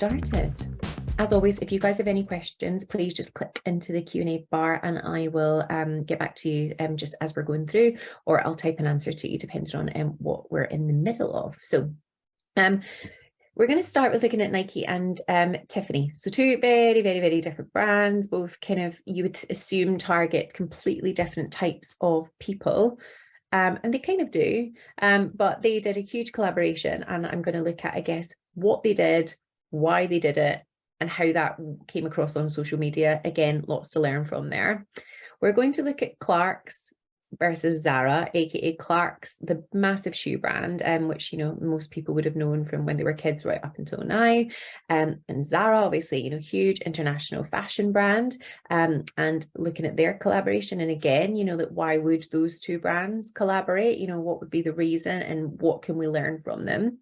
started. As always, if you guys have any questions, please just click into the Q&A bar and I will get back to you just as we're going through, or I'll type an answer to you depending on what we're in the middle of. So we're going to start with looking at Nike and Tiffany. So two very, very, very different brands, both kind of, you would assume, target completely different types of people. And they kind of do, but they did a huge collaboration, and I'm going to look at, I guess, what they did, why they did it, and how that came across on social media. Again, lots to learn from there. We're going to look at Clarks versus Zara, aka Clarks, the massive shoe brand, which, you know, most people would have known from when they were kids right up until now. And Zara, obviously, you know, huge international fashion brand, and looking at their collaboration. And again, you know, that why would those two brands collaborate? You know, what would be the reason and what can we learn from them?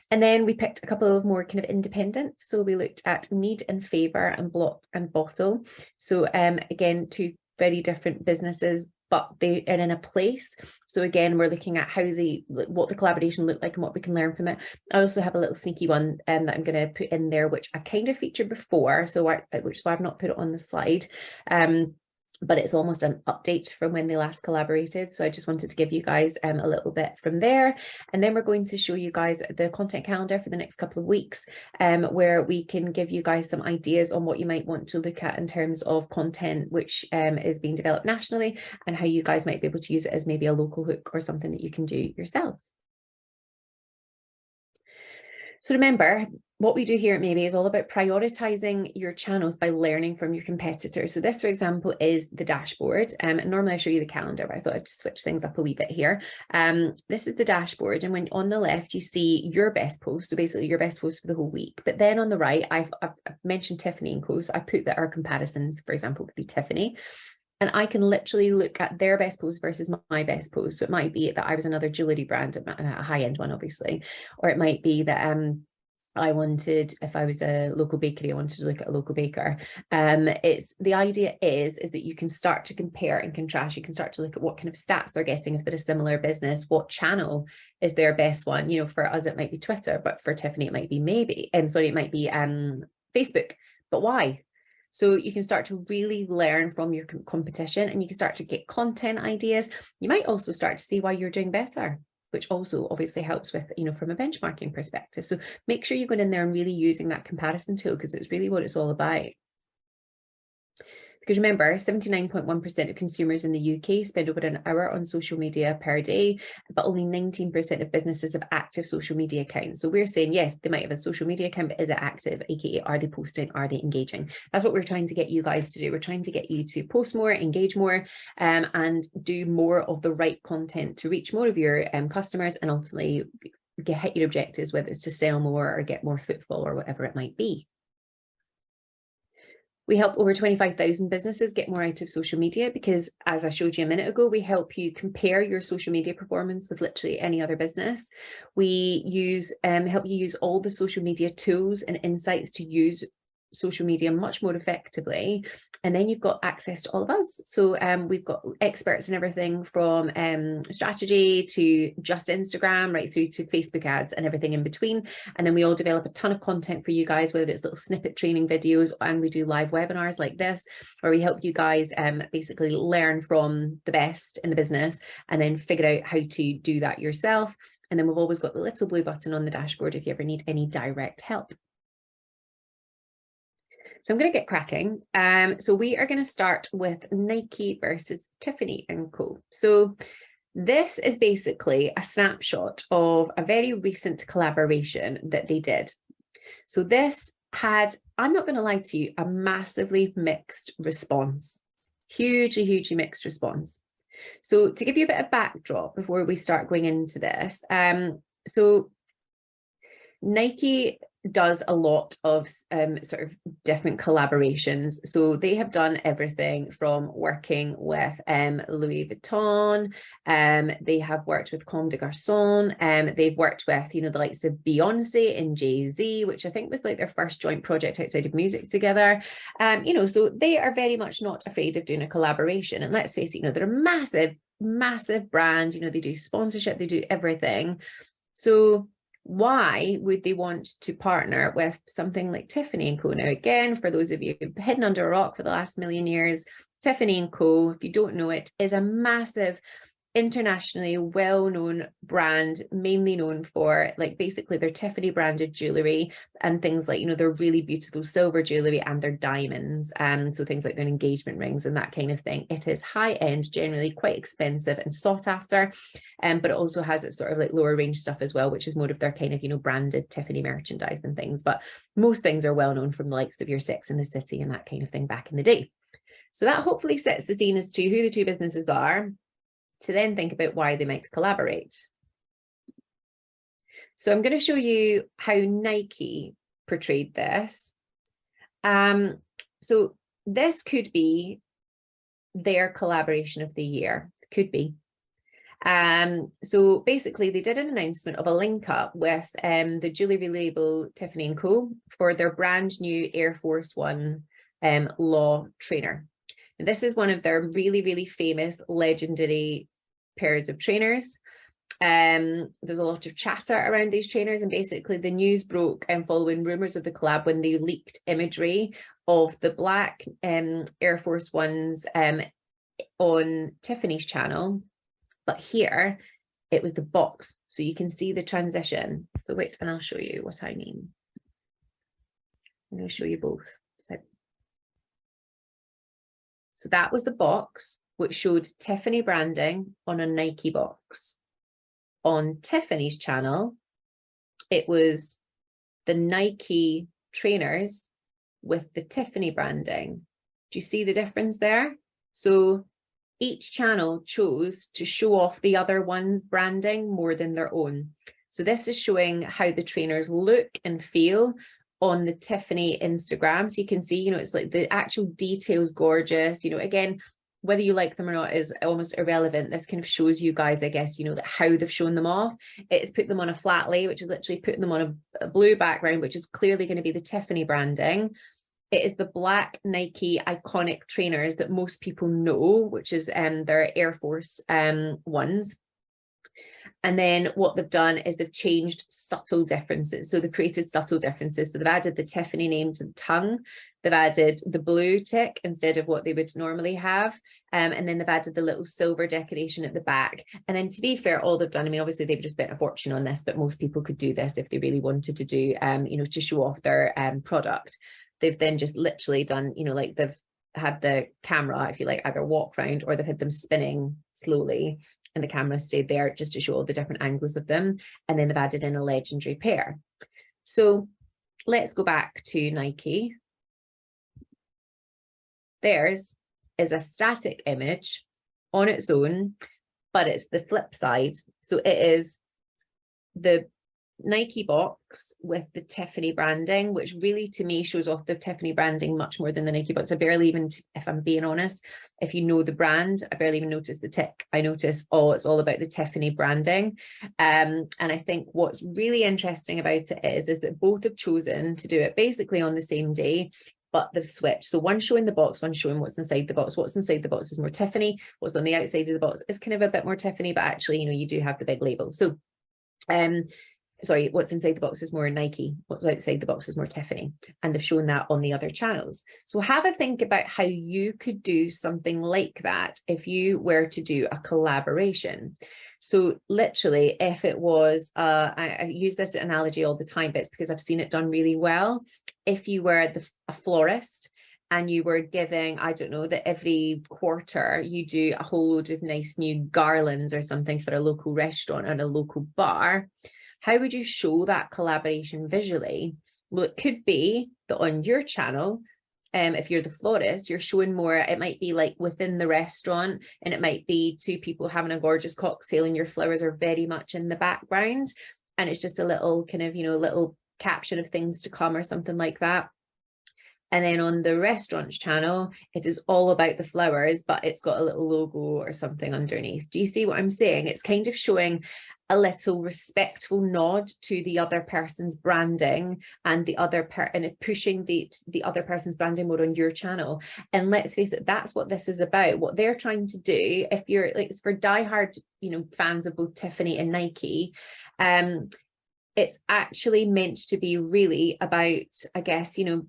And then we picked a couple of more kind of independents. So we looked at Need and Favor and Block and Bottle. So again, two very different businesses, but they are in a place. So again, we're looking at what the collaboration looked like and what we can learn from it. I also have a little sneaky one that I'm going to put in there, which I kind of featured before, which I've not put it on the slide. But it's almost an update from when they last collaborated. So I just wanted to give you guys a little bit from there. And then we're going to show you guys the content calendar for the next couple of weeks, where we can give you guys some ideas on what you might want to look at in terms of content, which is being developed nationally, and how you guys might be able to use it as maybe a local hook or something that you can do yourselves. So remember, what we do here at Maybe is all about prioritizing your channels by learning from your competitors. So this, for example, is the dashboard. Normally I show you the calendar, but I thought I'd just switch things up a wee bit here. This is the dashboard, and when on the left you see your best post, so basically your best post for the whole week. But then on the right, I've mentioned Tiffany & Co. So I put that our comparisons, for example, would be Tiffany. And I can literally look at their best post versus my best post. So it might be that I was another jewelry brand, a high-end one, obviously, or it might be that I wanted, if I was a local bakery, I wanted to look at a local baker. It's the idea is that you can start to compare and contrast. You can start to look at what kind of stats they're getting if they're a similar business. What channel is their best one? You know, for us it might be Twitter, but for Tiffany it might be it might be Facebook. But why? So you can start to really learn from your competition, and you can start to get content ideas. You might also start to see why you're doing better, which also obviously helps with, you know, from a benchmarking perspective. So make sure you're going in there and really using that comparison tool, because it's really what it's all about. Because remember, 79.1% of consumers in the UK spend over an hour on social media per day, but only 19% of businesses have active social media accounts. So we're saying, yes, they might have a social media account, but is it active? AKA, are they posting? Are they engaging? That's what we're trying to get you guys to do. We're trying to get you to post more, engage more, and do more of the right content to reach more of your customers and ultimately hit your objectives, whether it's to sell more or get more footfall or whatever it might be. We help over 25,000 businesses get more out of social media because, as I showed you a minute ago, we help you compare your social media performance with literally any other business. We help you use all the social media tools and insights to use social media much more effectively. And then you've got access to all of us. So we've got experts in everything from strategy to just Instagram, right through to Facebook ads and everything in between. And then we all develop a ton of content for you guys, whether it's little snippet training videos, and we do live webinars like this, where we help you guys basically learn from the best in the business and then figure out how to do that yourself. And then we've always got the little blue button on the dashboard if you ever need any direct help. So I'm going to get cracking. So we are going to start with Nike versus Tiffany & Co. So this is basically a snapshot of a very recent collaboration that they did. So this had, I'm not going to lie to you, a massively mixed response. Hugely mixed response. So to give you a bit of backdrop before we start going into this, so Nike does a lot of sort of different collaborations. So they have done everything from working with Louis Vuitton, they have worked with Comme des Garçons, they've worked with, you know, the likes of Beyonce and Jay-Z, which I think was like their first joint project outside of music together. You know, so they are very much not afraid of doing a collaboration. And let's face it, you know, they're a massive brand, you know, they do sponsorship, they do everything. So Why would they want to partner with something like Tiffany & Co? Now, again, for those of you who've been hidden under a rock for the last million years, Tiffany & Co, if you don't know it, is a massive internationally well-known brand, mainly known for like basically their Tiffany branded jewelry and things like, you know, their really beautiful silver jewelry and their diamonds, so things like their engagement rings and that kind of thing. It is high-end, generally quite expensive and sought after, but it also has its sort of like lower range stuff as well, which is more of their kind of, you know, branded Tiffany merchandise and things. But most things are well known from the likes of your Sex and the City and that kind of thing back in the day. So that hopefully sets the scene as to who the two businesses are, to then think about why they might collaborate. So I'm going to show you how Nike portrayed this. So this could be their collaboration of the year, could be. So basically they did an announcement of a link up with the jewelry label Tiffany & Co for their brand new Air Force One Law trainer. This is one of their really, really famous, legendary pairs of trainers. There's a lot of chatter around these trainers, and basically the news broke following rumours of the collab when they leaked imagery of the black Air Force Ones on Tiffany's channel. But here, it was the box. So you can see the transition. So wait, and I'll show you what I mean. I'm going to show you both. So that was the box, which showed Tiffany branding on a Nike box. On Tiffany's channel, it was the Nike trainers with the Tiffany branding. Do you see the difference there? So each channel chose to show off the other one's branding more than their own. So this is showing how the trainers look and feel on the Tiffany Instagram. So you can see, you know, it's like the actual details gorgeous, you know, again, whether you like them or not is almost irrelevant. This kind of shows you guys, I guess, you know, how they've shown them off. It's put them on a flat lay, which is literally putting them on a blue background, which is clearly going to be the Tiffany branding. It is the black Nike iconic trainers that most people know, which is their Air Force ones. And then what they've done is they've changed subtle differences. So they've created subtle differences. So they've added the Tiffany name to the tongue. They've added the blue tick instead of what they would normally have. And then they've added the little silver decoration at the back. And then to be fair, all they've done, I mean, obviously they've just spent a fortune on this, but most people could do this if they really wanted to do, you know, to show off their product. They've then just literally done, you know, like they've had the camera, if you like, either walk around or they've had them spinning slowly. And the camera stayed there just to show all the different angles of them. And then they've added in a legendary pair. So let's go back to Nike. Theirs is a static image on its own, but it's the flip side. So it is the Nike box with the Tiffany branding, which really to me shows off the Tiffany branding much more than the Nike box. I barely even, if I'm being honest, if you know the brand, I barely even notice the tick. I notice, oh, it's all about the Tiffany branding. And I think what's really interesting about it is that both have chosen to do it basically on the same day, but they've switched. So one's showing the box, one's showing what's inside the box. What's inside the box is more Tiffany. What's on the outside of the box is kind of a bit more Tiffany, but actually, you know, you do have the big label. So, sorry, what's inside the box is more Nike, what's outside the box is more Tiffany, and they've shown that on the other channels. So have a think about how you could do something like that if you were to do a collaboration. So literally, if it was, I use this analogy all the time, but it's because I've seen it done really well. If you were a florist and you were giving, I don't know, that every quarter you do a whole load of nice new garlands or something for a local restaurant and a local bar, how would you show that collaboration visually? Well, it could be that on your channel, if you're the florist, you're showing more, it might be like within the restaurant, and it might be two people having a gorgeous cocktail and your flowers are very much in the background. And it's just a little kind of, you know, little caption of things to come or something like that. And then on the restaurant's channel, it is all about the flowers, but it's got a little logo or something underneath. Do you see what I'm saying? It's kind of showing a little respectful nod to the other person's branding and the other and pushing the other person's branding more on your channel. And let's face it, that's what this is about. What they're trying to do, if you're like, it's for diehard, you know, fans of both Tiffany and Nike, it's actually meant to be really about, I guess, you know,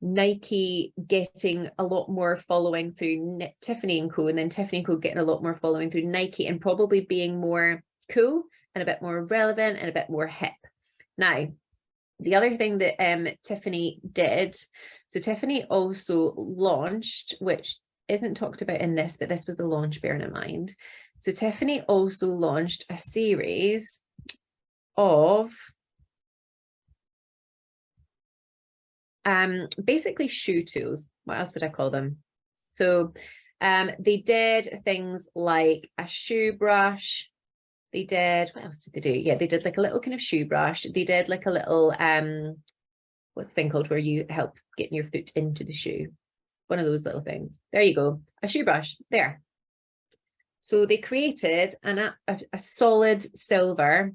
Nike getting a lot more following through Tiffany & Co, and then Tiffany & Co getting a lot more following through Nike, and probably being more cool and a bit more relevant and a bit more hip. Now, the other thing that Tiffany did, so Tiffany also launched, which isn't talked about in this, but this was the launch, bearing in mind. So Tiffany also launched a series of basically shoe tools. What else would I call them? So they did things like a shoe brush. They did, what else did they do? Yeah, they did like a little kind of shoe brush. They did like a little, what's the thing called where you help getting your foot into the shoe? One of those little things. There you go, a shoe brush, there. So they created a solid silver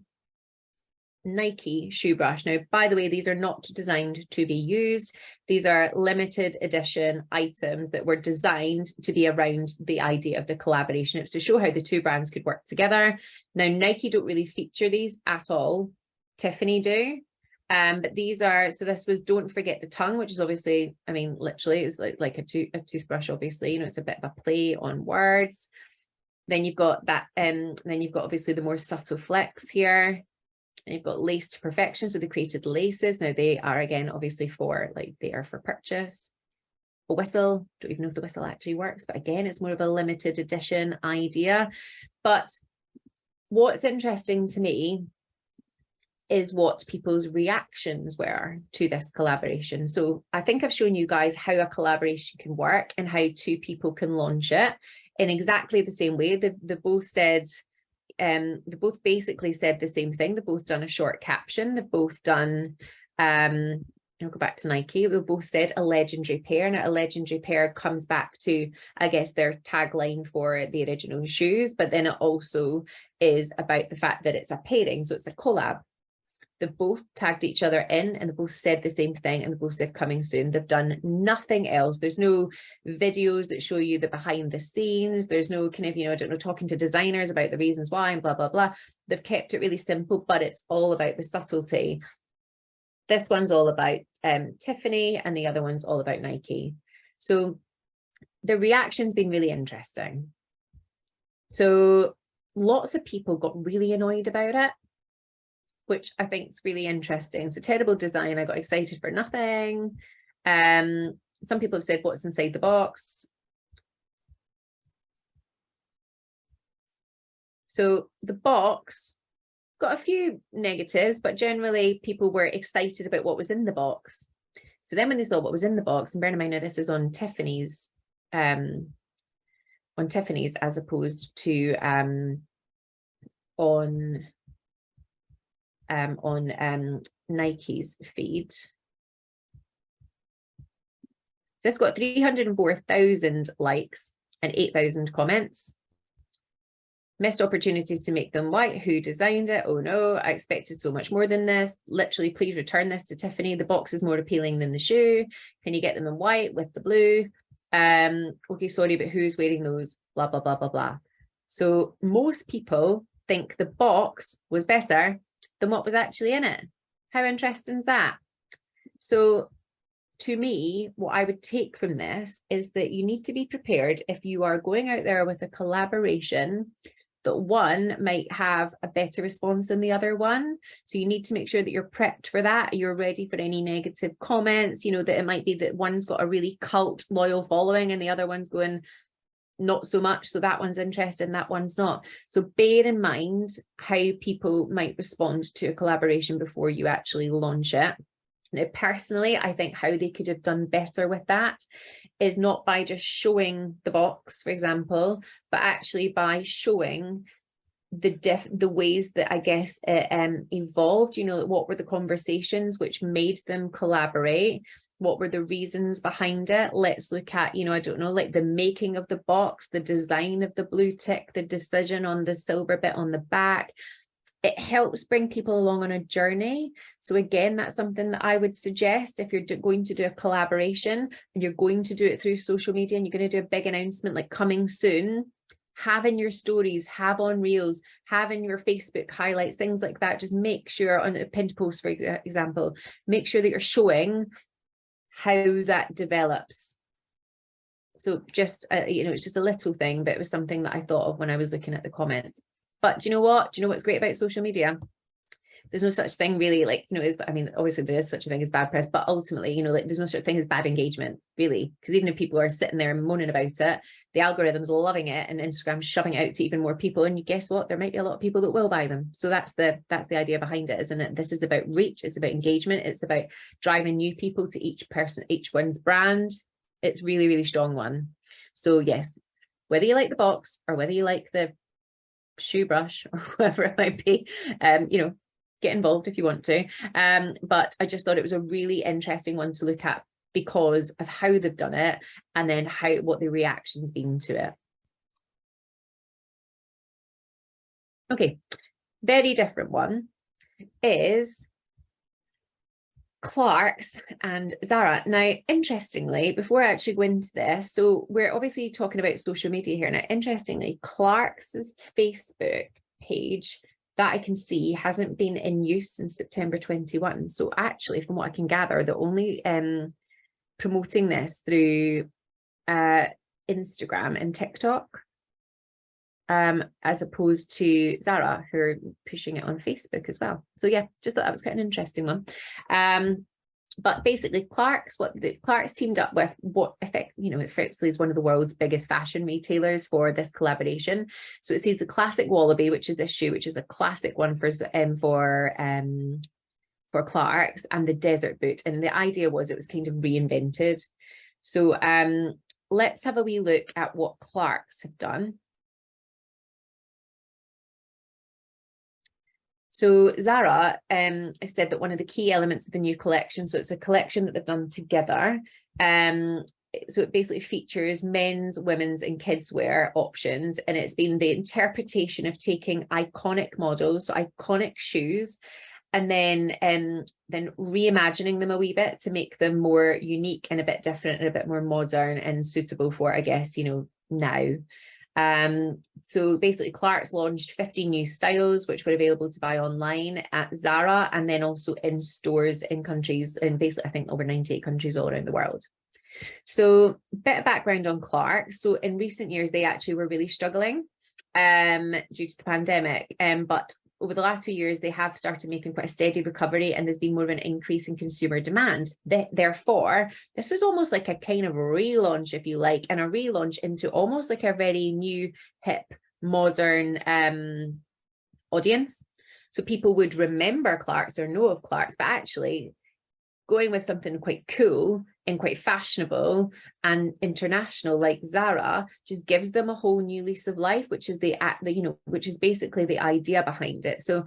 Nike shoe brush. Now, by the way, these are not designed to be used. These are limited edition items that were designed to be around the idea of the collaboration. It was to show how the two brands could work together. Now, Nike don't really feature these at all. Tiffany do. But these are, so this was Don't Forget the Tongue, which is obviously, I mean, literally it's like a toothbrush, obviously, you know, it's a bit of a play on words. Then you've got that, then you've got obviously the more subtle flex here. And you've got Lace to Perfection. So they created laces. Now they are, again, obviously for like, they are for purchase. A whistle, don't even know if the whistle actually works, but again, it's more of a limited edition idea. But what's interesting to me is what people's reactions were to this collaboration. So I think I've shown you guys how a collaboration can work and how two people can launch it in exactly the same way. They both said, they both basically said the same thing. They've both done a short caption. They've both done, I'll go back to Nike. They've both said a legendary pair. Now, a legendary pair comes back to, I guess, their tagline for the original shoes, but then it also is about the fact that it's a pairing. So it's a collab. They've both tagged each other in, and they both said the same thing, and they both said coming soon. They've done nothing else. There's no videos that show you the behind the scenes. There's no kind of, you know, I don't know, talking to designers about the reasons why and blah, blah, blah. They've kept it really simple, but it's all about the subtlety. This one's all about Tiffany, and the other one's all about Nike. So the reaction's been really interesting. So lots of people got really annoyed about it, which I think is really interesting. So terrible design, I got excited for nothing. Some people have said, what's inside the box? So the box got a few negatives, but generally people were excited about what was in the box. So then when they saw what was in the box, and bear in mind now this is on Tiffany's as opposed to on Nike's feed. So it's got 304,000 likes and 8,000 comments. Missed opportunity to make them white. Who designed it? Oh no, I expected so much more than this. Literally, please return this to Tiffany. The box is more appealing than the shoe. Can you get them in white with the blue? Okay, sorry, but who's wearing those? Blah, blah, blah, blah, blah. So most people think the box was better than what was actually in it. How interesting is that? So to me, what I would take from this is that you need to be prepared if you are going out there with a collaboration that one might have a better response than the other one. So you need to make sure that you're prepped for that. You're ready for any negative comments, you know, that it might be that one's got a really cult loyal following and the other one's going, not so much, so that one's interested and that one's not. So bear in mind how people might respond to a collaboration before you actually launch it. Now, personally, I think how they could have done better with that is not by just showing the box, for example, but actually by showing the ways that I guess it evolved. You know, what were the conversations which made them collaborate? What were the reasons behind it? Let's look at, you know, I don't know, like the making of the box, the design of the blue tick, the decision on the silver bit on the back. It helps bring people along on a journey. So again, that's something that I would suggest if you're going to do a collaboration and you're going to do it through social media and you're going to do a big announcement like coming soon, have in your stories, have on reels, have in your Facebook highlights, things like that. Just make sure on a pinned post, for example, make sure that you're showing how that develops. So just, you know, it's just a little thing, but it was something that I thought of when I was looking at the comments. But do you know what? Do you know what's great about social media? There's no such thing really, like, you know, I mean, obviously there is such a thing as bad press, but ultimately, you know, like there's no such thing as bad engagement, really, because even if people are sitting there and moaning about it, the algorithm's loving it and Instagram's shoving it out to even more people. And you guess what? There might be a lot of people that will buy them. So that's the idea behind it, isn't it? This is about reach. It's about engagement. It's about driving new people to each person, each one's brand. It's really, really strong one. So yes, whether you like the box or whether you like the shoe brush or whatever it might be, you know, get involved if you want to. But I just thought it was a really interesting one to look at because of how they've done it and then what the reaction's been to it. Okay, very different one is Clarks and Zara. Now, interestingly, before I actually go into this, so we're obviously talking about social media here. Now, interestingly, Clarks's Facebook page that I can see hasn't been in use since September 21. So actually, from what I can gather, they're only promoting this through Instagram and TikTok, as opposed to Zara, who are pushing it on Facebook as well. So yeah, just thought that was quite an interesting one. But basically, Clarks teamed up with what effectively is one of the world's biggest fashion retailers for this collaboration. So it sees the classic Wallaby, which is this shoe, which is a classic one for Clarks, and the desert boot. And the idea was it was kind of reinvented. So let's have a wee look at what Clarks have done. So Zara said that one of the key elements of the new collection, so it's a collection that they've done together. So it basically features men's, women's and kids wear options. And it's been the interpretation of taking iconic models, so iconic shoes, and then reimagining them a wee bit to make them more unique and a bit different and a bit more modern and suitable for, I guess, you know, now. So basically Clarks launched 50 new styles which were available to buy online at Zara and then also in stores in countries, in basically I think over 98 countries all around the world. So bit of background on Clarks. So in recent years they actually were really struggling due to the pandemic, but over the last few years, they have started making quite a steady recovery and there's been more of an increase in consumer demand. Therefore, this was almost like a kind of relaunch, if you like, and a relaunch into almost like a very new, hip, modern audience. So people would remember Clarks or know of Clarks, but actually going with something quite cool and quite fashionable and international like Zara just gives them a whole new lease of life, which is which is basically the idea behind it. So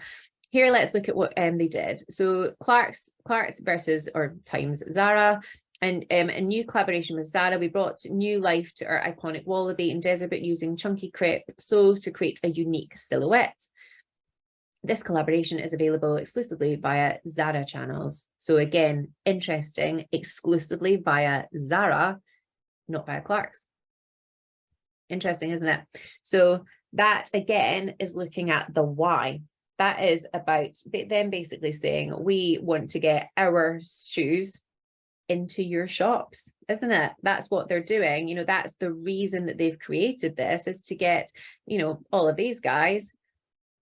here, let's look at what they did. So Clarks versus or times Zara, and a new collaboration with Zara. We brought new life to our iconic Wallaby and desert boot using chunky crepe soles to create a unique silhouette. This collaboration is available exclusively via Zara channels. So again, interesting, exclusively via Zara, not via Clarks. Interesting, isn't it? So that again is looking at the why. That is about them basically saying, we want to get our shoes into your shops, isn't it? That's what they're doing. You know, that's the reason that they've created this, is to get, you know, all of these guys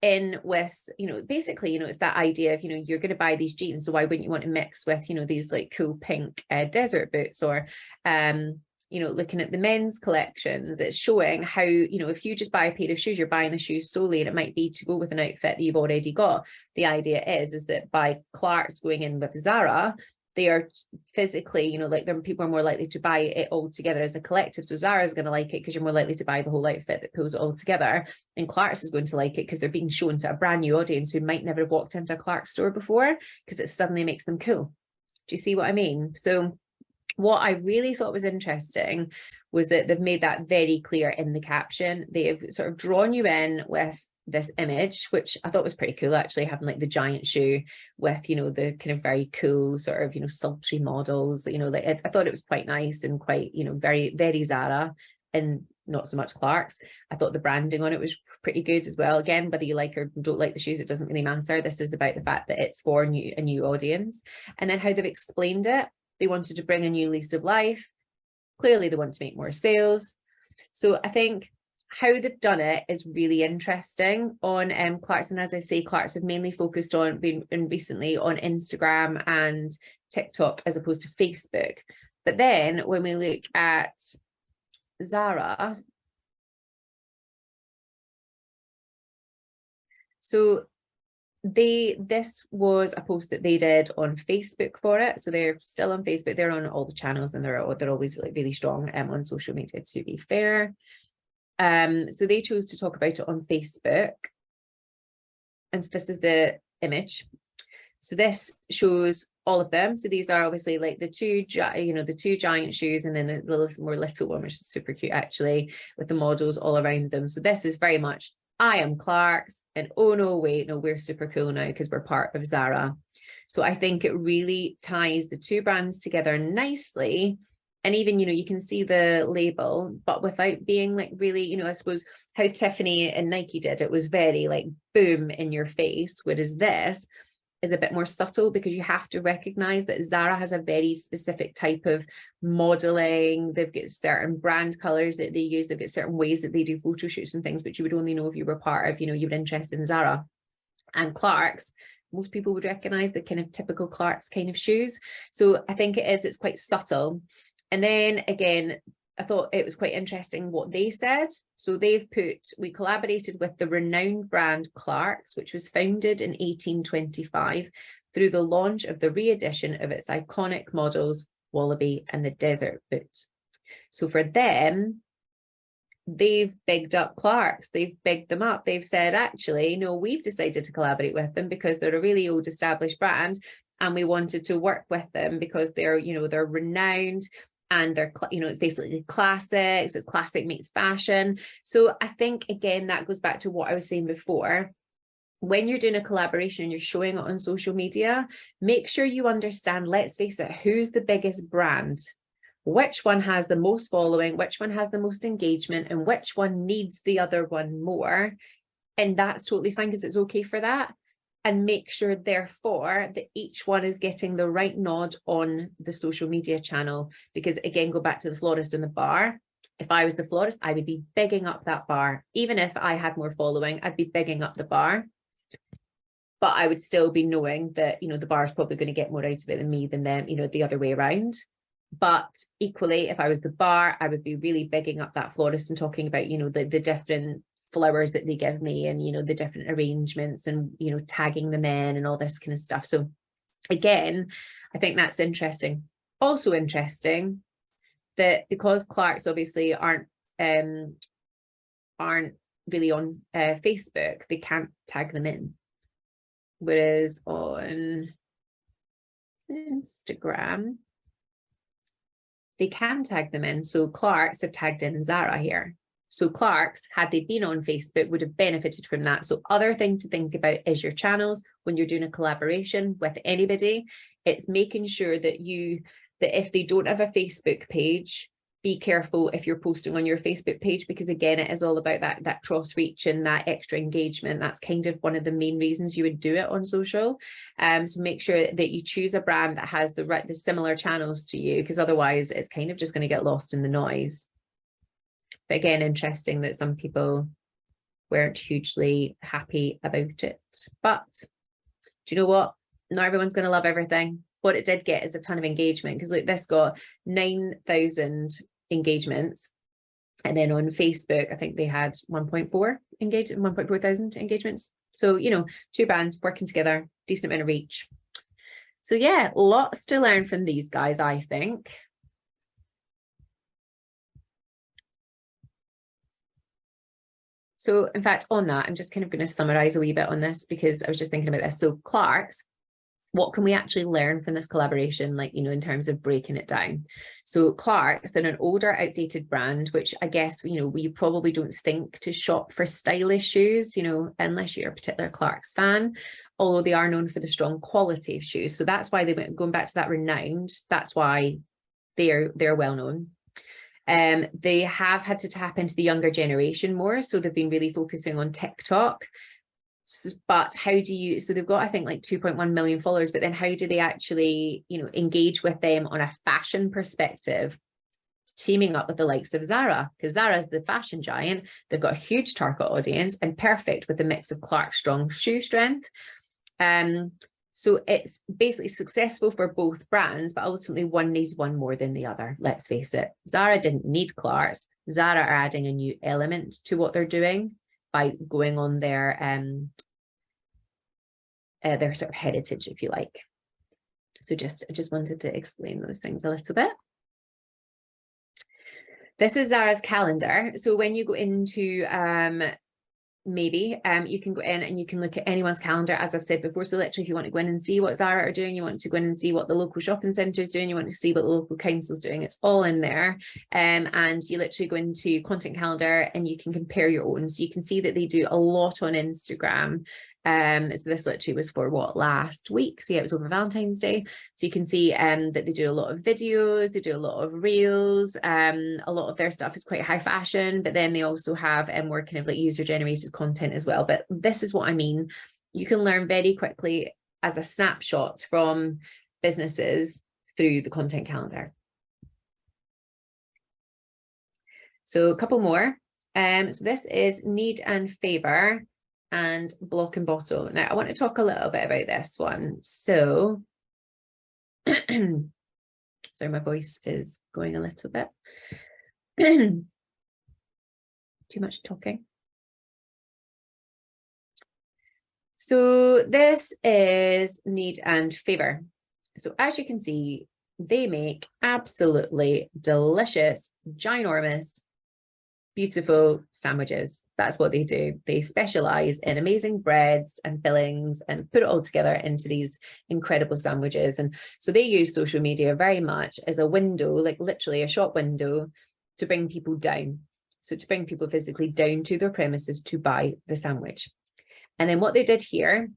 in with, you know, basically, you know, it's that idea of, you know, you're going to buy these jeans, so why wouldn't you want to mix with, you know, these like cool pink desert boots, or you know, looking at the men's collections, it's showing how, you know, if you just buy a pair of shoes, you're buying the shoes solely, and it might be to go with an outfit that you've already got. The idea is that by Clarks going in with Zara, they are physically, you know, like people are more likely to buy it all together as a collective. So Zara is going to like it because you're more likely to buy the whole outfit that pulls it all together. And Clarks is going to like it because they're being shown to a brand new audience who might never have walked into a Clarks store before, because it suddenly makes them cool. Do you see what I mean? So what I really thought was interesting was that they've made that very clear in the caption. They've sort of drawn you in with this image, which I thought was pretty cool, actually, having like the giant shoe with, you know, the kind of very cool sort of, you know, sultry models, you know, like I thought it was quite nice and quite, you know, very, very Zara. And not so much Clarks. I thought the branding on it was pretty good as well. Again, whether you like or don't like the shoes, it doesn't really matter. This is about the fact that it's for a new audience. And then how they've explained it. They wanted to bring a new lease of life. Clearly, they want to make more sales. So I think how they've done it is really interesting on Clarks. And as I say, Clarks have mainly focused on being recently on Instagram and TikTok as opposed to Facebook. But then when we look at Zara, so this was a post that they did on Facebook for it. So they're still on Facebook. They're on all the channels, and they're always really strong on social media, to be fair. So they chose to talk about it on Facebook. And so this is the image. So this shows all of them. So these are obviously like the two giant shoes, and then the more little one, which is super cute actually, with the models all around them. So this is very much, I am Clarks, and oh no, wait, no, we're super cool now because we're part of Zara. So I think it really ties the two brands together nicely. And even, you can see the label, but without being like really, I suppose how Tiffany and Nike did, it was very like boom in your face, whereas this is a bit more subtle because you have to recognize that Zara has a very specific type of modeling. They've got certain brand colors that they use. They've got certain ways that they do photo shoots and things, which you would only know if you were part of, you were interested in Zara. And Clarks, most people would recognize the kind of typical Clarks kind of shoes. So I think it's quite subtle. And then again, I thought it was quite interesting what they said. So we collaborated with the renowned brand Clarks, which was founded in 1825 through the launch of the re-edition of its iconic models, Wallaby and the Desert Boot. So for them, they've bigged up Clarks. They've bigged them up. They've said, actually, no, we've decided to collaborate with them because they're a really old established brand, and we wanted to work with them because they're renowned. And they're, it's basically classics. It's classic meets fashion. So I think, again, that goes back to what I was saying before. When you're doing a collaboration and you're showing it on social media, make sure you understand, let's face it, who's the biggest brand? Which one has the most following? Which one has the most engagement? And which one needs the other one more? And that's totally fine because it's okay for that. And make sure, therefore, that each one is getting the right nod on the social media channel. Because again, go back to the florist and the bar. If I was the florist, I would be bigging up that bar. Even if I had more following, I'd be bigging up the bar. But I would still be knowing that, the bar is probably going to get more out of it than me than them, the other way around. But equally, if I was the bar, I would be really bigging up that florist and talking about, the different flowers that they give me, and the different arrangements, and tagging them in and all this kind of stuff. So again, I think that's interesting. Also interesting that because Clarks obviously aren't really on Facebook, they can't tag them in, whereas on Instagram they can tag them in. So Clarks have tagged in Zara here. So Clarks, had they been on Facebook, would have benefited from that. So other thing to think about is your channels when you're doing a collaboration with anybody. It's making sure that if they don't have a Facebook page, be careful if you're posting on your Facebook page, because again, it is all about that cross reach and that extra engagement. That's kind of one of the main reasons you would do it on social. So make sure that you choose a brand that has the similar channels to you, because otherwise it's kind of just going to get lost in the noise. But again, interesting that some people weren't hugely happy about it. But do you know what? Not everyone's going to love everything. What it did get is a ton of engagement, because look, this got 9,000 engagements. And then on Facebook, I think they had 1.4 thousand engagements. So, two brands working together, decent amount of reach. So yeah, lots to learn from these guys, I think. So in fact, on that, I'm just kind of going to summarize a wee bit on this, because I was just thinking about this. So Clarks, what can we actually learn from this collaboration, like, in terms of breaking it down? So Clarks, they're an older, outdated brand, which I guess, we probably don't think to shop for stylish shoes, unless you're a particular Clarks fan, although they are known for the strong quality of shoes. So that's why they went, going back to that renowned, that's why they're well known. They have had to tap into the younger generation more, so they've been really focusing on TikTok. But how do you, so they've got, I think, like 2.1 million followers, but then how do they actually, you know, engage with them on a fashion perspective? Teaming up with the likes of Zara, because Zara's the fashion giant. They've got a huge target audience and perfect with the mix of Clarks strong shoe strength. So it's basically successful for both brands, but ultimately one needs one more than the other. Let's face it. Zara didn't need Clarks. Zara are adding a new element to what they're doing by going on their sort of heritage, if you like. So I just wanted to explain those things a little bit. This is Zara's calendar. So when you go into maybe you can go in and you can look at anyone's calendar, as I've said before. So literally, if you want to go in and see what Zara are doing, you want to go in and see what the local shopping centre is doing, you want to see what the local council's doing, it's all in there. And you literally go into content calendar and you can compare your own. So you can see that they do a lot on Instagram. So this literally was for what, last week? So yeah, it was over Valentine's Day. So you can see that they do a lot of videos, they do a lot of reels. A lot of their stuff is quite high fashion, but then they also have more kind of like user generated content as well. But this is what I mean. You can learn very quickly as a snapshot from businesses through the content calendar. So a couple more. So this is Need and Favour and Block and Bottle. Now I want to talk a little bit about this one. So sorry, my voice is going a little bit. Too much talking. So this is Need and Favour. So as you can see, they make absolutely delicious, ginormous, beautiful sandwiches. That's what they do. They specialize in amazing breads and fillings and put it all together into these incredible sandwiches. And so they use social media very much as a window, like literally a shop window, to bring people down. So to bring people physically down to their premises to buy the sandwich. And then what they did here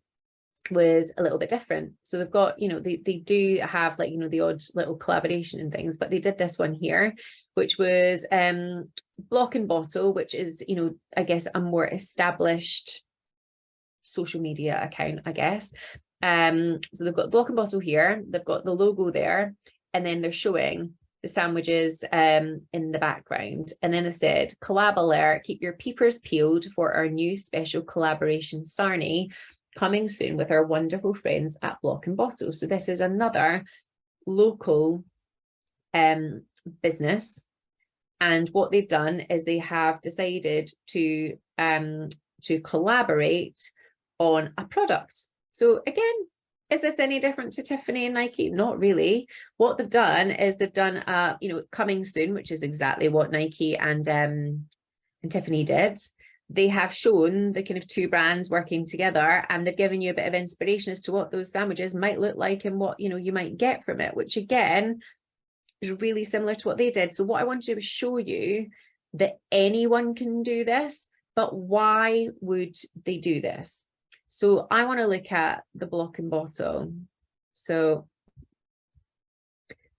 was a little bit different. So they've got, you know, they do have, like, you know, the odd little collaboration and things, but they did this one here, which was Block and Bottle, which is, you know, I guess a more established social media account, I guess. So they've got Block and Bottle here, they've got the logo there, and then they're showing the sandwiches in the background. And then they said, collab alert, keep your peepers peeled for our new special collaboration sarnie coming soon with our wonderful friends at Block and Bottle. So this is another local business. And what they've done is they have decided to collaborate on a product. So again, is this any different to Tiffany and Nike? Not really. What they've done is they've done you know, coming soon, which is exactly what Nike and Tiffany did. They have shown the kind of two brands working together, and they've given you a bit of inspiration as to what those sandwiches might look like and what, you know, you might get from it, which again is really similar to what they did. So what I want to do is show you that anyone can do this, but why would they do this? So I want to look at the Block and Bottle. So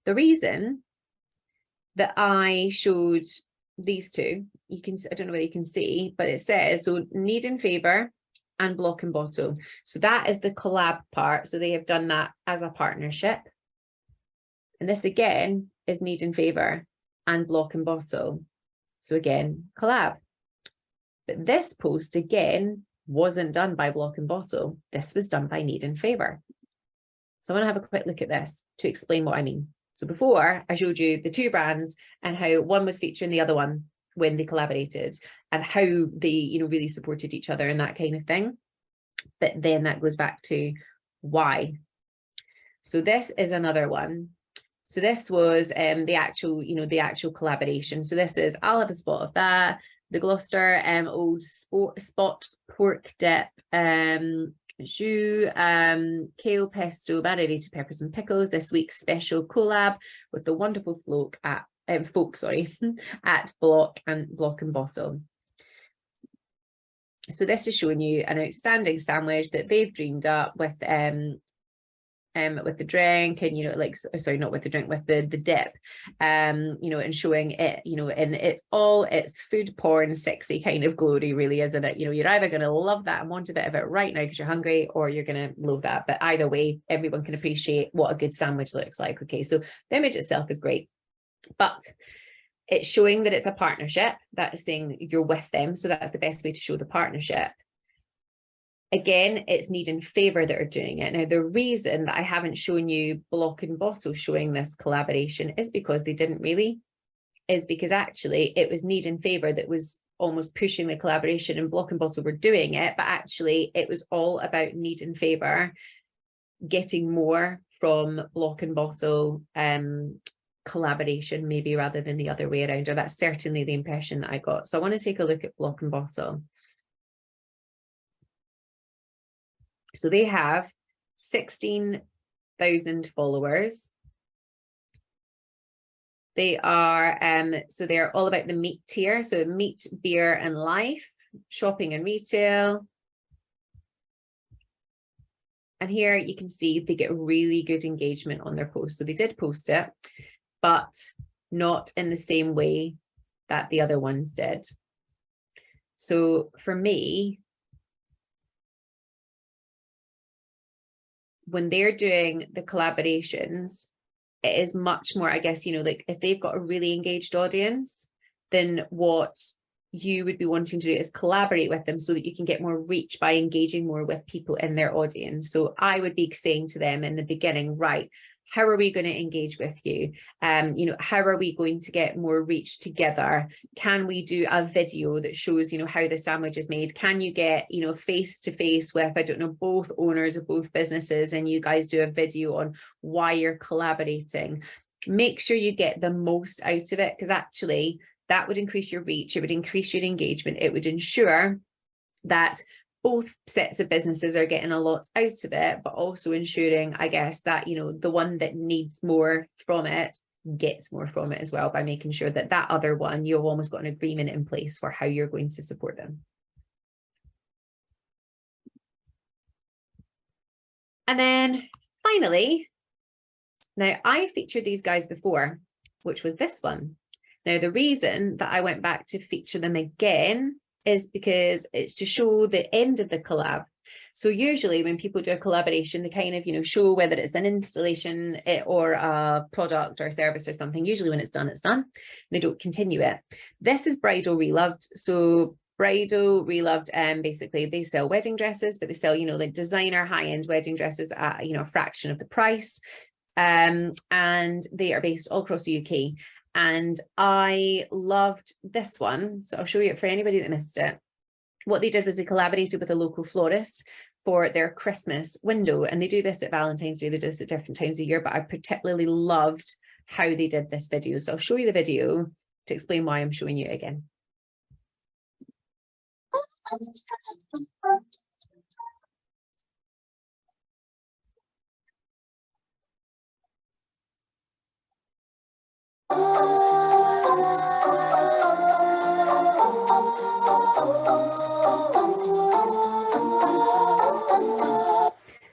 the reason that I showed these two, you can, I don't know whether you can see, but it says, so Need and Favour and Block and Bottle. So that is the collab part. So they have done that as a partnership. And this again is Need and Favour and Block and Bottle. So again, collab. But this post again wasn't done by Block and Bottle. This was done by Need and Favour. So I want to have a quick look at this to explain what I mean. So before I showed you the two brands and how one was featuring the other one when they collaborated and how they, you know, really supported each other and that kind of thing. But then that goes back to why. So this is another one. So this was the actual, you know, the actual collaboration. So this is, I'll have a spot of that, the Gloucester Old Spot pork dip, jus, kale pesto, marinated peppers and pickles. This week's special collab with the wonderful folk at Block and Bottle. So this is showing you an outstanding sandwich that they've dreamed up with with the drink, and like, sorry, not with the drink, with the dip, and showing it, and it's all, it's food porn sexy kind of glory, really, isn't it? You're either going to love that and want a bit of it right now because you're hungry, or you're going to loathe that. But either way, everyone can appreciate what a good sandwich looks like. Okay, so the image itself is great, but it's showing that it's a partnership. That is saying you're with them, so that's the best way to show the partnership. Again, it's Knead and Favour that are doing it. Now, the reason that I haven't shown you Block and Bottle showing this collaboration is because they didn't really, is because actually it was Knead and Favour that was almost pushing the collaboration, and Block and Bottle were doing it, but actually it was all about Knead and Favour getting more from Block and Bottle collaboration, maybe, rather than the other way around, or that's certainly the impression that I got. So I want to take a look at Block and Bottle. So they have 16,000 followers. They are, so they're all about the meat tier. So meat, beer, and life, shopping and retail. And here you can see they get really good engagement on their post. So they did post it, but not in the same way that the other ones did. So for me, when they're doing the collaborations, it is much more, I guess, like if they've got a really engaged audience, then what you would be wanting to do is collaborate with them so that you can get more reach by engaging more with people in their audience. So I would be saying to them in the beginning, right, how are we going to engage with you? How are we going to get more reach together? Can we do a video that shows, how the sandwich is made? Can you get, face to face with, I don't know, both owners of both businesses, and you guys do a video on why you're collaborating? Make sure you get the most out of it, because actually that would increase your reach. It would increase your engagement. It would ensure that both sets of businesses are getting a lot out of it, but also ensuring, I guess, that, the one that needs more from it gets more from it as well, by making sure that that other one, you've almost got an agreement in place for how you're going to support them. And then finally, now I featured these guys before, which was this one. Now, the reason that I went back to feature them again is because it's to show the end of the collab. So usually when people do a collaboration, they kind of, show whether it's an installation or a product or service or something. Usually when it's done, it's done. They don't continue it. This is Bridal Reloved. So Bridal Reloved, basically they sell wedding dresses, but they sell, like designer high-end wedding dresses at, a fraction of the price. And they are based all across the UK. And I loved this one. So I'll show you it for anybody that missed it. What they did was they collaborated with a local florist for their Christmas window. And they do this at Valentine's Day. They do this at different times of year, but I particularly loved how they did this video. So I'll show you the video to explain why I'm showing you it again.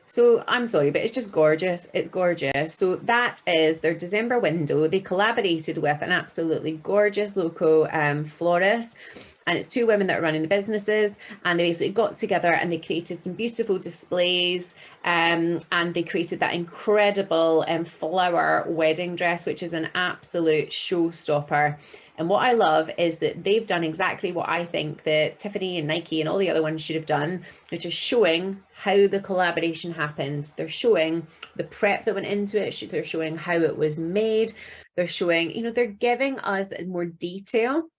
So I'm sorry, but it's just gorgeous. It's gorgeous. So that is their December window. They collaborated with an absolutely gorgeous local florist. And it's two women that are running the businesses, and they basically got together and they created some beautiful displays, and they created that incredible flower wedding dress, which is an absolute showstopper. And what I love is that they've done exactly what I think that Tiffany and Nike and all the other ones should have done, which is showing how the collaboration happened. They're showing the prep that went into it. They're showing how it was made. They're showing, they're giving us more detail.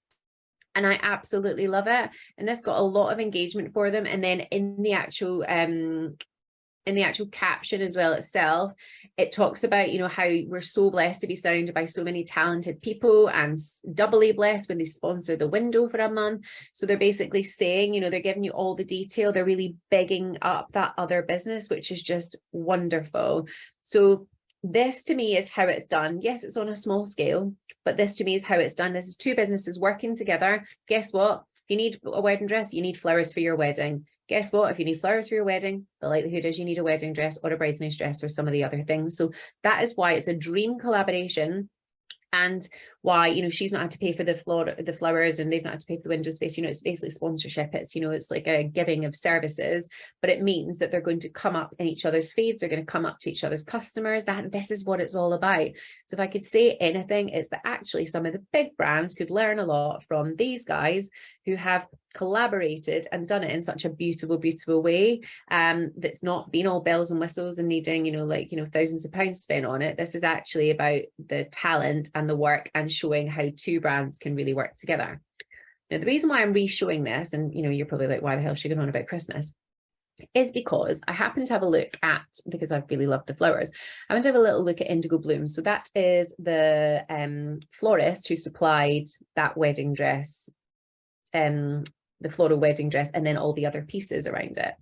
And I absolutely love it. And this got a lot of engagement for them. And then in the actual caption as well itself, it talks about, how we're so blessed to be surrounded by so many talented people, and doubly blessed when they sponsor the window for a month. So they're basically saying, they're giving you all the detail. They're really bigging up that other business, which is just wonderful. So this to me is how it's done. Yes, it's on a small scale, but this to me is how it's done. This is two businesses working together. Guess what? If you need a wedding dress, you need flowers for your wedding. Guess what? If you need flowers for your wedding, the likelihood is you need a wedding dress or a bridesmaid's dress or some of the other things. So that is why it's a dream collaboration, and why, you know, she's not had to pay for the flowers, and they've not had to pay for the window space. You know, it's basically sponsorship. It's, you know, it's like a giving of services, but it means that they're going to come up in each other's feeds. They're going to come up to each other's customers. This is what it's all about. So if I could say anything, it's that actually some of the big brands could learn a lot from these guys who have collaborated and done it in such a beautiful, beautiful way, that's not been all bells and whistles and needing, you know, like, you know, thousands of pounds spent on it. This is actually about the talent and the work, and showing how two brands can really work together. Now, the reason why I'm re-showing this, and, you know, you're probably like, why the hell is she going on about Christmas, is because I happen to have a look at, because I really love the flowers, I want to have a little look at Indigo Blooms. So that is the florist who supplied that wedding dress, the floral wedding dress, and then all the other pieces around it.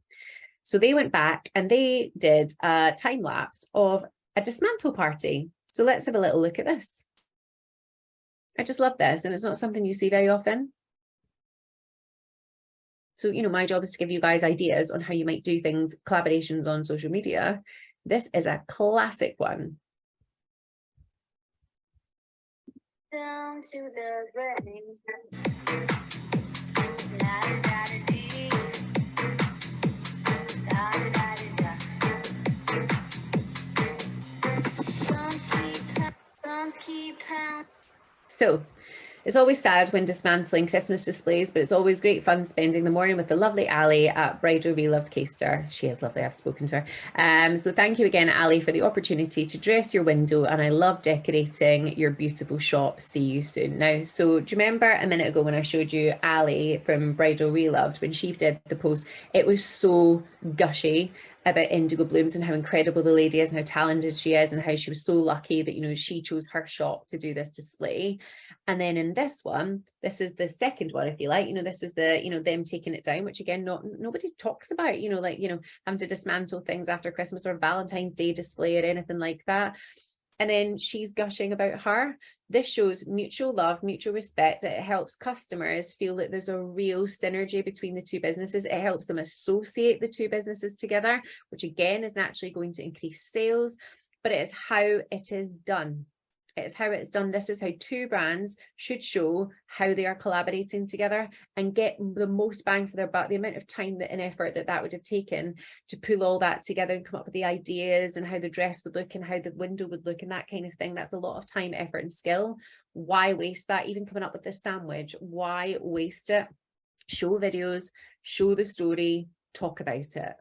So they went back and they did a time lapse of a dismantle party. So let's have a little look at this. I just love this, and it's not something you see very often. So, you know, my job is to give you guys ideas on how you might do things, collaborations on social media. This is a classic one. Down to the rain. So it's always sad when dismantling Christmas displays, but it's always great fun spending the morning with the lovely Ali at Bridal Reloved Caister. She is lovely, I've spoken to her. So thank you again, Ali, for the opportunity to dress your window, and I love decorating your beautiful shop. See you soon. Now, so do you remember a minute ago when I showed you Ali from Bridal Reloved, when she did the post? It was so gushy about Indigo Blooms and how incredible the lady is and how talented she is, and how she was so lucky that, you know, she chose her shop to do this display. And then in this one, this is the second one, if you like, you know, this is the, you know, them taking it down, which again, nobody talks about, you know, like, you know, having to dismantle things after Christmas or Valentine's Day display or anything like that. And then she's gushing about her. This shows mutual love, mutual respect. It helps customers feel that there's a real synergy between the two businesses. It helps them associate the two businesses together, which again is naturally going to increase sales, but it is how it is done. It's how it's done. This is how two brands should show how they are collaborating together and get the most bang for their buck. The amount of time and effort that would have taken to pull all that together and come up with the ideas and how the dress would look and how the window would look and that kind of thing. That's a lot of time, effort, and skill. Why waste that? Even coming up with this sandwich, why waste it? Show videos, show the story, talk about it.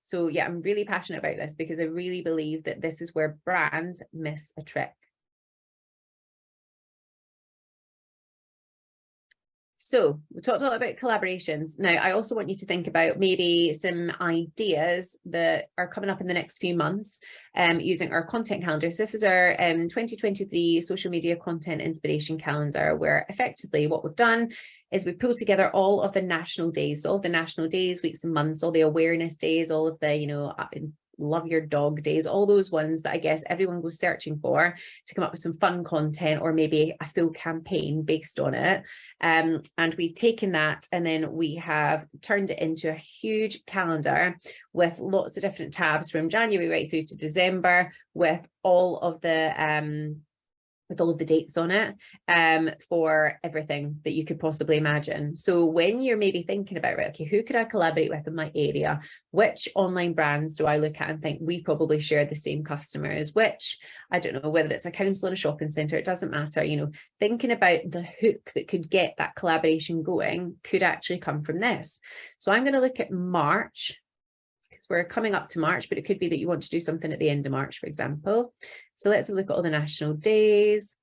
So yeah, I'm really passionate about this because I really believe that this is where brands miss a trick. So we talked a lot about collaborations. Now, I also want you to think about maybe some ideas that are coming up in the next few months using our content calendar. So this is our 2023 social media content inspiration calendar, where effectively what we've done is we pulled together all of the national days, all the national days, weeks and months, all the awareness days, all of the, you know, love your dog days, all those ones that I guess everyone goes searching for to come up with some fun content or maybe a full campaign based on it. And we've taken that and then we have turned it into a huge calendar with lots of different tabs from January right through to December with all of the dates on it for everything that you could possibly imagine. So when you're maybe thinking about, right, okay, who could I collaborate with in my area? Which online brands do I look at and think we probably share the same customers? Which, I don't know, whether it's a council and a shopping centre, it doesn't matter, you know, thinking about the hook that could get that collaboration going could actually come from this. So I'm going to look at March, because we're coming up to March, but it could be that you want to do something at the end of March, for example. So let's have a look at all the national days.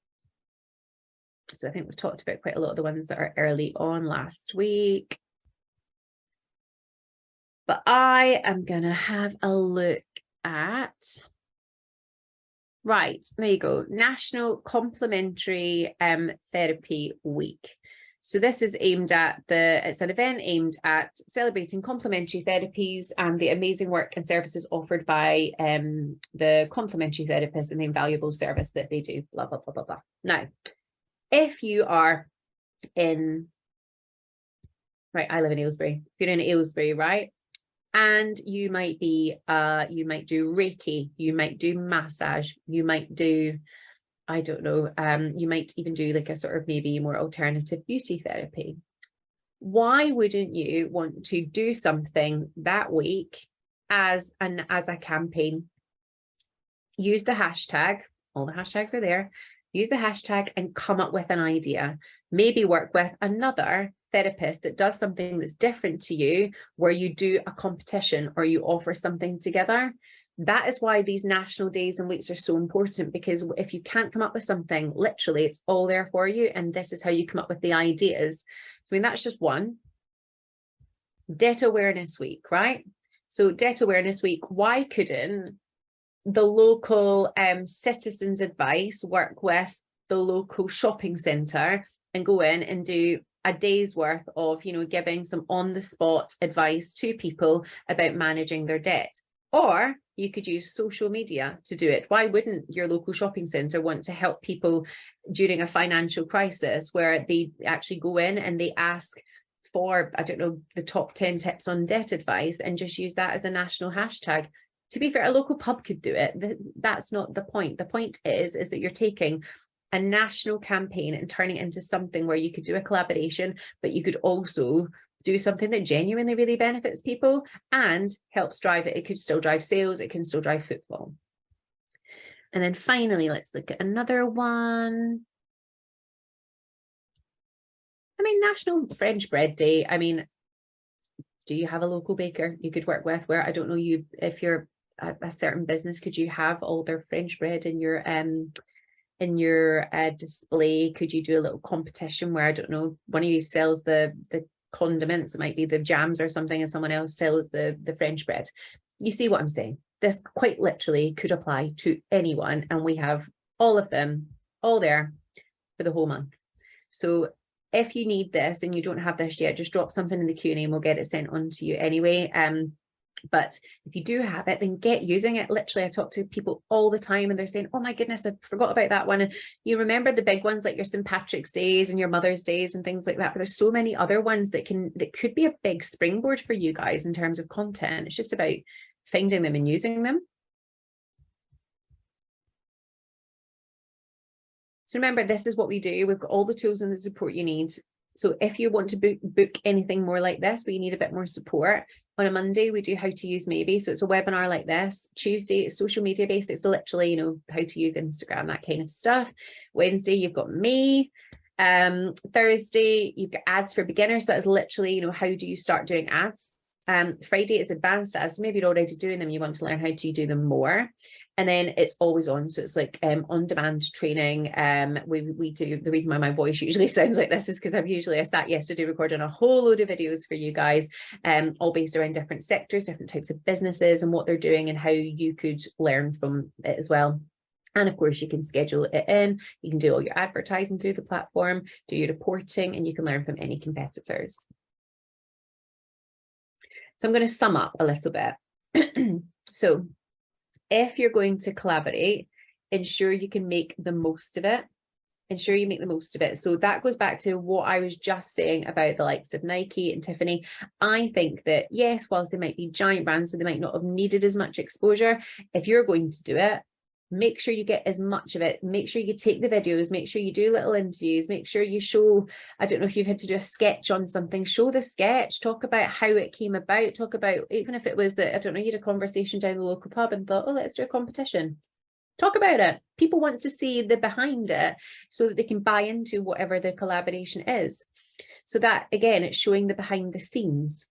So I think we've talked about quite a lot of the ones that are early on last week. But I am going to have a look at, right, there you go, National Complementary Therapy Week. So this is aimed at it's an event aimed at celebrating complementary therapies and the amazing work and services offered by the complementary therapists and the invaluable service that they do, blah, blah, blah, blah, blah. Now, if you are in, right, I live in Aylesbury. If you're in Aylesbury, right, And you might do Reiki, you might do massage, you might do, I don't know, you might even do like a sort of maybe more alternative beauty therapy. Why wouldn't you want to do something that week as a campaign? Use the hashtag, all the hashtags are there. Use the hashtag and come up with an idea. Maybe work with another therapist that does something that's different to you, where you do a competition or you offer something together. That is why these national days and weeks are so important, because if you can't come up with something, literally it's all there for you. And this is how you come up with the ideas. So I mean, that's just one. Debt Awareness Week, right? So Debt Awareness Week, why couldn't the local citizens advice work with the local shopping centre and go in and do a day's worth of, you know, giving some on the spot advice to people about managing their debt? Or you could use social media to do it. Why wouldn't your local shopping centre want to help people during a financial crisis, where they actually go in and they ask for, I don't know, the top 10 tips on debt advice, and just use that as a national hashtag? To be fair, a local pub could do it. That's not the point. The point is that you're taking a national campaign and turning it into something where you could do a collaboration, but you could also do something that genuinely really benefits people and helps drive it. It could still drive sales. It can still drive footfall. And then finally, let's look at another one. I mean, National French Bread Day. I mean, do you have a local baker you could work with, where, I don't know, you, if you're a certain business, could you have all their French bread in your display? Could you do a little competition where, I don't know, one of you sells the condiments, it might be the jams or something, and someone else sells the French bread? You see what I'm saying? This quite literally could apply to anyone, and we have all of them all there for the whole month. So if you need this and you don't have this yet, just drop something in the Q&A and we'll get it sent on to you anyway. But if you do have it, then get using it. Literally, I talk to people all the time and they're saying, oh my goodness, I forgot about that one. And you remember the big ones like your St. Patrick's Days and your Mother's Days and things like that. But there's so many other ones that could be a big springboard for you guys in terms of content. It's just about finding them and using them. So remember, this is what we do. We've got all the tools and the support you need. So if you want to book anything more like this, but you need a bit more support, on a Monday, we do how to use Maybe. So it's a webinar like this. Tuesday, it's social media based. It's literally, you know, how to use Instagram, that kind of stuff. Wednesday, you've got me. Thursday, you've got ads for beginners. So that is literally, you know, how do you start doing ads? Friday is advanced ads. So maybe you're already doing them, you want to learn how to do them more. And then it's always on. So it's like on-demand training. We do, the reason why my voice usually sounds like this is because I sat yesterday recording a whole load of videos for you guys, all based around different sectors, different types of businesses and what they're doing and how you could learn from it as well. And of course, you can schedule it in, you can do all your advertising through the platform, do your reporting, and you can learn from any competitors. So I'm going to sum up a little bit. So if you're going to collaborate, ensure you can make the most of it. Ensure you make the most of it. So that goes back to what I was just saying about the likes of Nike and Tiffany. I think that, yes, whilst they might be giant brands, so they might not have needed as much exposure, if you're going to do it, make sure you get as much of it. Make sure you take the videos, make sure you do little interviews, make sure you show, I don't know if you've had to do a sketch on something, show the sketch, talk about how it came about, talk about, even if it was that, I don't know, you had a conversation down the local pub and thought, oh, let's do a competition. Talk about it. People want to see the behind it so that they can buy into whatever the collaboration is. So that, again, it's showing the behind the scenes.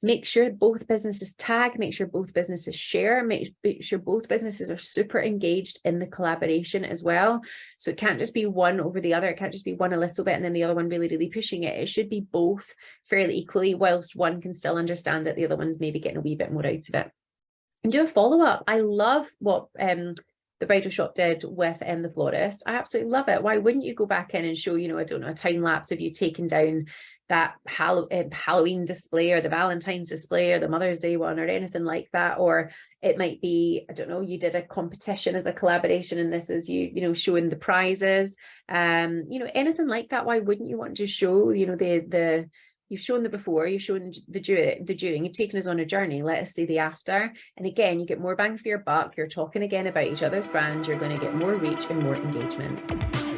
Make sure both businesses tag, make sure both businesses share, make sure both businesses are super engaged in the collaboration as well. So it can't just be one over the other. It can't just be one a little bit and then the other one really, really pushing it. It should be both fairly equally, whilst one can still understand that the other one's maybe getting a wee bit more out of it. And do a follow-up. I love what the bridal shop did with the florist. I absolutely love it. Why wouldn't you go back in and show, you know, I don't know, a time lapse of you taking down that Halloween display or the Valentine's display or the Mother's Day one or anything like that? Or it might be, I don't know, you did a competition as a collaboration and this is you know, showing the prizes, you know, anything like that. Why wouldn't you want to show, you know, you've shown the before, you've shown the during, you've taken us on a journey, let us see the after. And again, you get more bang for your buck. You're talking again about each other's brand. You're going to get more reach and more engagement.